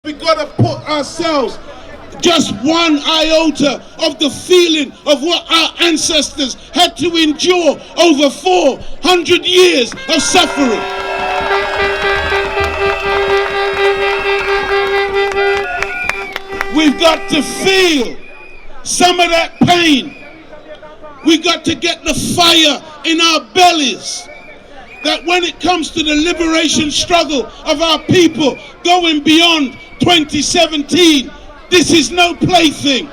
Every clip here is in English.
We gotta put ourselves just one iota of the feeling of what our ancestors had to endure over 400 years of suffering. We've got to feel some of that pain. We got to get the fire in our bellies, that when it comes to the liberation struggle of our people going beyond 2017, this is no plaything.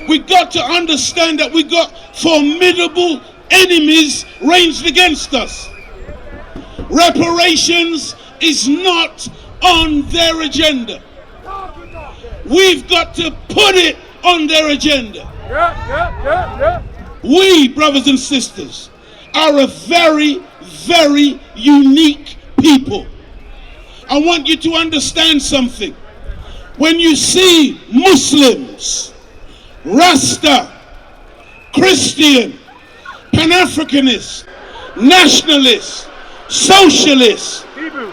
We got to understand that we got formidable enemies ranged against us. Reparations is not on their agenda. We've got to put it on their agenda. We, brothers and sisters, are a very, very unique people. I want you to understand something. When you see Muslims, Rasta, Christian, Pan-Africanists, nationalists, socialists,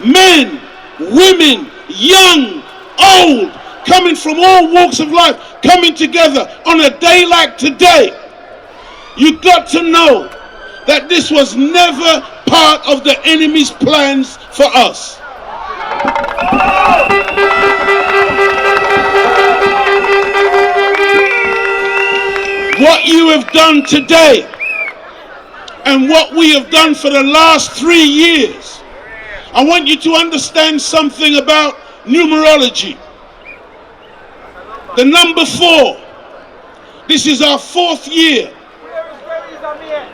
men, women, young, old, coming from all walks of life, coming together on a day like today, you got to know that this was never part of the enemy's plans for us. What you have done today and what we have done for the last 3 years, I want you to understand something about numerology. The number 4, this is our 4th year.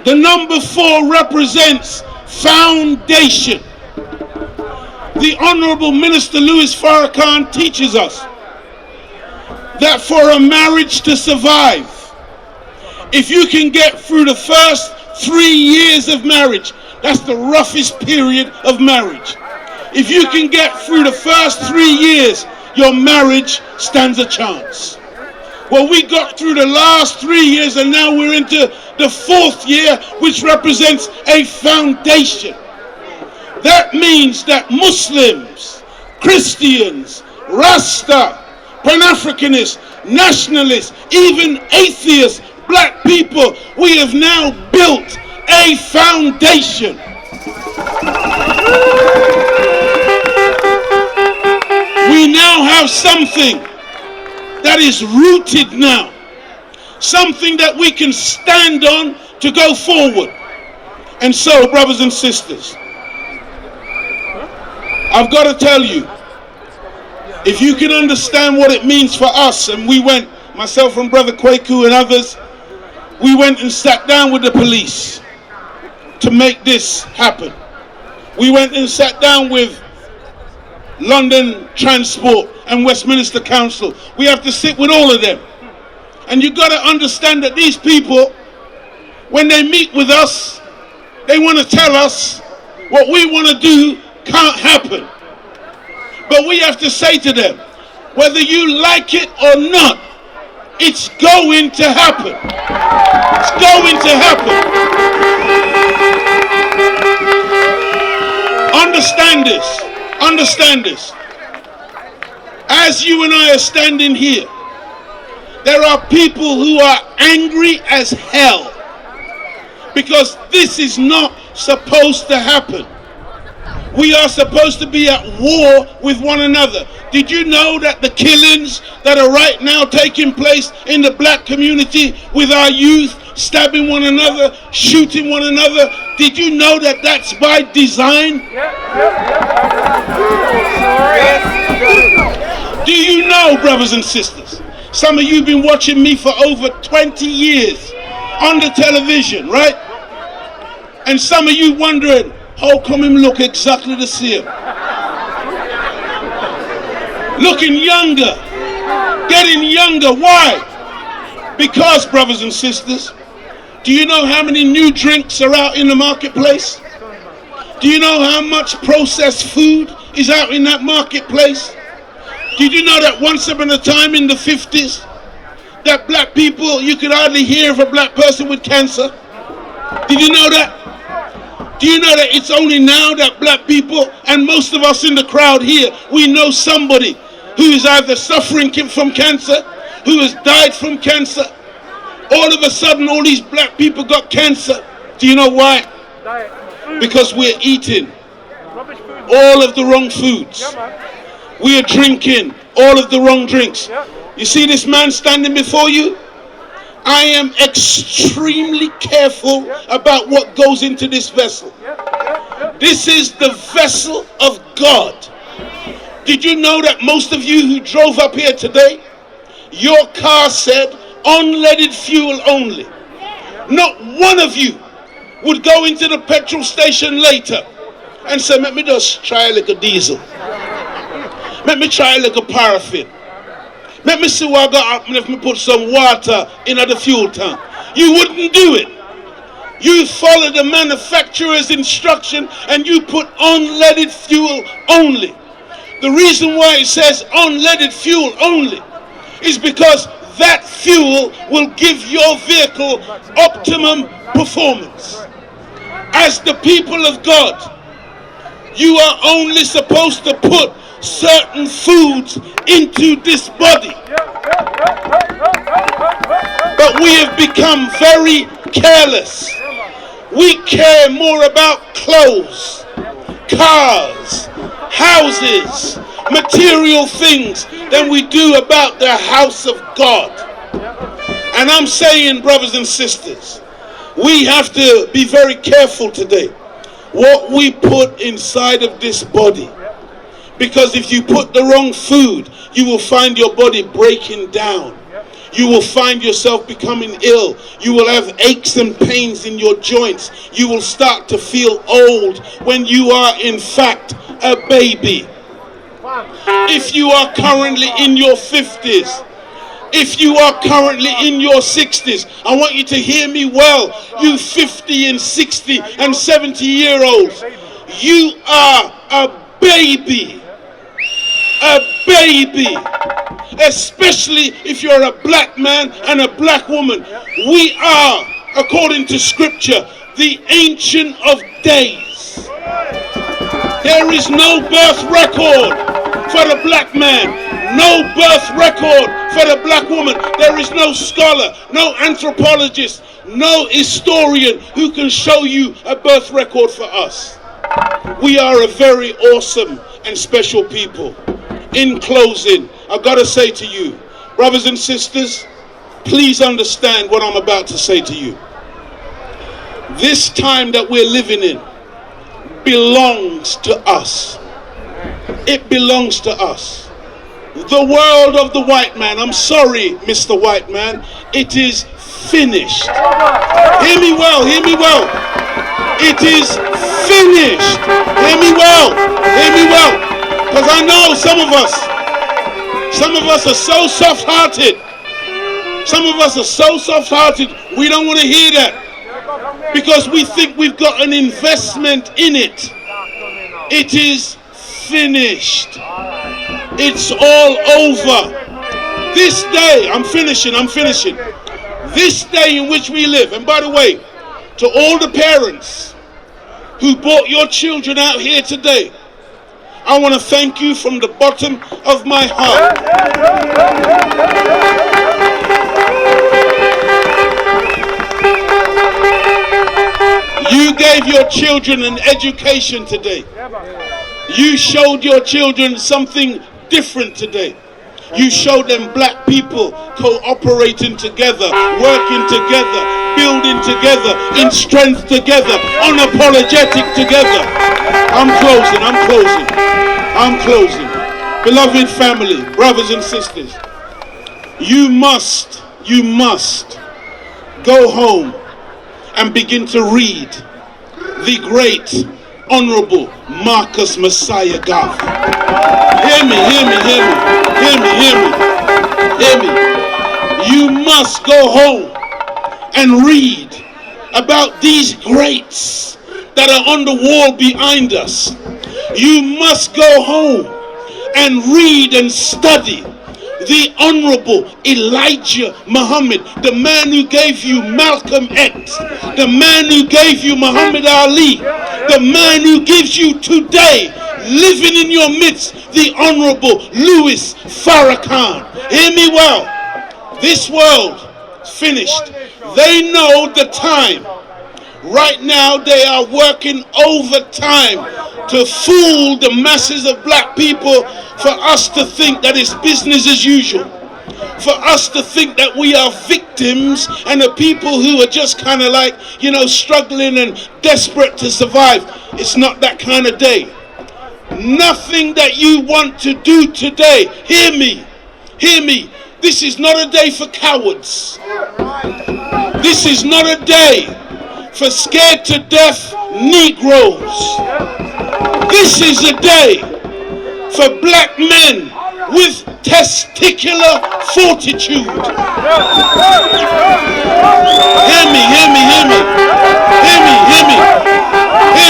The number 4 represents foundation. The Honorable Minister Louis Farrakhan teaches us that for a marriage to survive, if you can get through the first 3 years of marriage, that's the roughest period of marriage. If you can get through the first 3 years, your marriage stands a chance. Well, we got through the last 3 years and now we're into the 4th year, which represents a foundation. That means that Muslims, Christians, Rasta, Pan-Africanists, nationalists, even atheists, black people, we have now built a foundation. We now have something that is rooted now, something that we can stand on to go forward. And so, brothers and sisters, I've got to tell you, if you can understand what it means for us, and we went, myself and Brother Kwaku and others, we went and sat down with the police to make this happen. We went and sat down with London Transport and Westminster Council. We have to sit with all of them. And you got to understand that these people, when they meet with us, they want to tell us what we want to do can't happen. But we have to say to them, whether you like it or not, it's going to happen. It's going to happen. Understand this. Understand this. As you and I are standing here, there are people who are angry as hell because this is not supposed to happen. We are supposed to be at war with one another. Did you know that the killings that are right now taking place in the black community with our youth, stabbing one another, shooting one another, did you know that that's by design? Do you know, brothers and sisters, some of you have been watching me for over 20 years on the television, right? And some of you wondering, how come him look exactly the same? Looking younger, getting younger. Why? Because, brothers and sisters, do you know how many new drinks are out in the marketplace? Do you know how much processed food is out in that marketplace? Did you know that once upon a time in the 50s, that black people, you could hardly hear of a black person with cancer? Did you know that? Do you know that it's only now that black people, and most of us in the crowd here, we know somebody who is either suffering from cancer, who has died from cancer. All of a sudden, all these black people got cancer. Do you know why? Because we're eating all of the wrong foods. We are drinking all of the wrong drinks. You see this man standing before you? I am extremely careful about what goes into this vessel. This is the vessel of God. Did you know that most of you who drove up here today, your car said unleaded fuel only? Not one of you would go into the petrol station later and say, let me just try a little diesel. Let me try a little paraffin. Let me see what I got up and if me put some water in the fuel tank. You wouldn't do it. You follow the manufacturer's instruction and you put unleaded fuel only. The reason why it says unleaded fuel only is because that fuel will give your vehicle optimum performance. As the people of God, you are only supposed to put certain foods into this body. But we have become very careless. We care more about clothes, cars, houses, material things than we do about the house of God. And I'm saying, brothers and sisters, we have to be very careful today what we put inside of this body. Because if you put the wrong food, you will find your body breaking down. You will find yourself becoming ill. You will have aches and pains in your joints. You will start to feel old when you are in fact a baby. If you are currently in your 50s, if you are currently in your 60s, I want you to hear me well. You 50 and 60 and 70-year-olds, you are a baby. A baby. Especially if you're a black man and a black woman. We are, according to scripture, the Ancient of Days. There is no birth record for the black man, no birth record for the black woman. There is no scholar, no anthropologist, no historian who can show you a birth record for us. We are a very awesome and special people. In closing, I've got to say to you, brothers and sisters, please understand what I'm about to say to you. This time that we're living in belongs to us. It belongs to us. The world of the white man, I'm sorry, Mr. White Man, it is finished. Hear me well, hear me well. It is finished. Hear me well, hear me well. Because I know some of us are so soft-hearted. Some of us are so soft-hearted, we don't want to hear that. Because we think we've got an investment in it. It is finished. It's all over. This day, I'm finishing. This day in which we live, and by the way, to all the parents who brought your children out here today, I want to thank you from the bottom of my heart. You gave your children an education today. You showed your children something different today. You showed them black people cooperating together, working together, building together, in strength together, unapologetic together. I'm closing. Beloved family, brothers and sisters, you must go home and begin to read the great Honorable Marcus Messiah Garvey. Hear me. You must go home and read about these greats that are on the wall behind us. You must go home and read and study the Honorable Elijah Muhammad, the man who gave you Malcolm X, the man who gave you Muhammad Ali, the man who gives you today, living in your midst, the Honorable Louis Farrakhan. Hear me well. This world is finished. They know the time. Right now they are working overtime to fool the masses of black people, for us to think that it's business as usual, for us to think that we are victims and the people who are just kind of like, struggling and desperate to survive. It's not that kind of day. Nothing that you want to do today, hear me, this is not a day for cowards. This is not a day for scared to death Negroes. This is a day for black men with testicular fortitude. Hear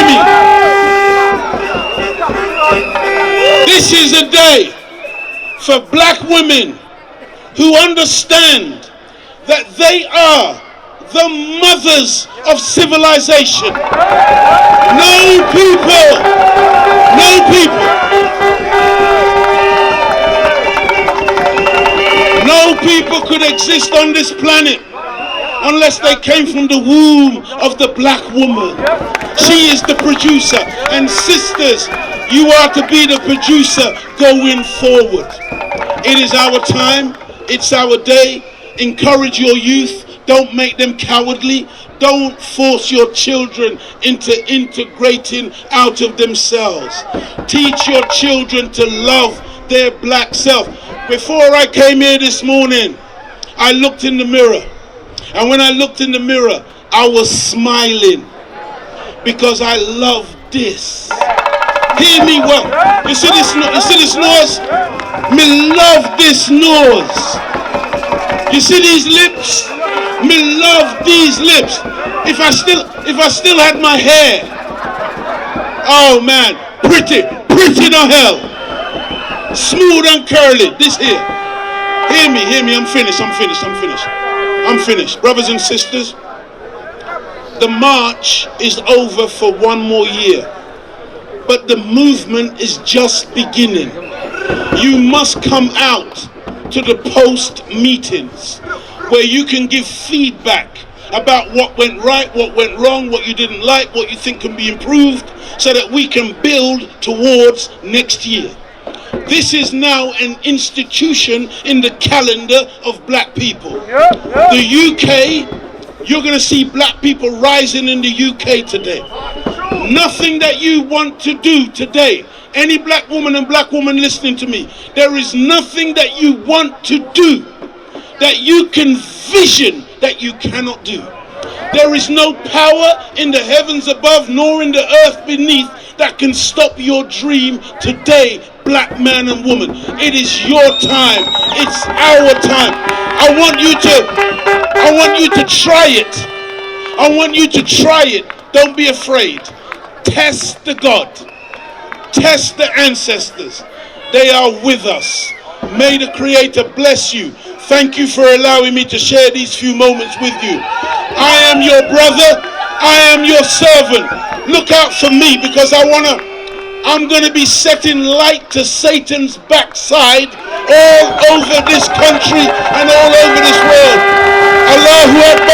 me. This is a day for black women who understand that they are the mothers of civilization. No people could exist on this planet unless they came from the womb of the black woman. She is the producer. And sisters, you are to be the producer going forward. It is our time. It's our day. Encourage your youth. Don't make them cowardly. Don't force your children into integrating out of themselves. Teach your children to love their black self. Before I came here this morning, I looked in the mirror. And when I looked in the mirror, I was smiling because I love this. Hear me well. You see this nose? Me love this nose. You see these lips? Me love these lips. If I still had my hair, oh man, pretty no hell, smooth and curly. This here. Hear me. I'm finished. Brothers and sisters, the march is over for one more year, but the movement is just beginning. You must come out to the post meetings where you can give feedback about what went right, what went wrong, what you didn't like, what you think can be improved, so that we can build towards next year. This is now an institution in the calendar of black people. The UK, you're going to see black people rising in the UK today. Nothing that you want to do today, any black woman and black woman listening to me, there is nothing that you want to do that you can vision that you cannot do. There is no power in the heavens above nor in the earth beneath that can stop your dream today, black man and woman. It is your time. It's our time. I want you to try it. I want you to try it. Don't be afraid. Test the God. Test the ancestors. They are with us. May the Creator bless you. Thank you for allowing me to share these few moments with you. I am your brother. I am your servant. Look out for me, because I'm going to be setting light to Satan's backside all over this country and all over this world. Allahu Akbar.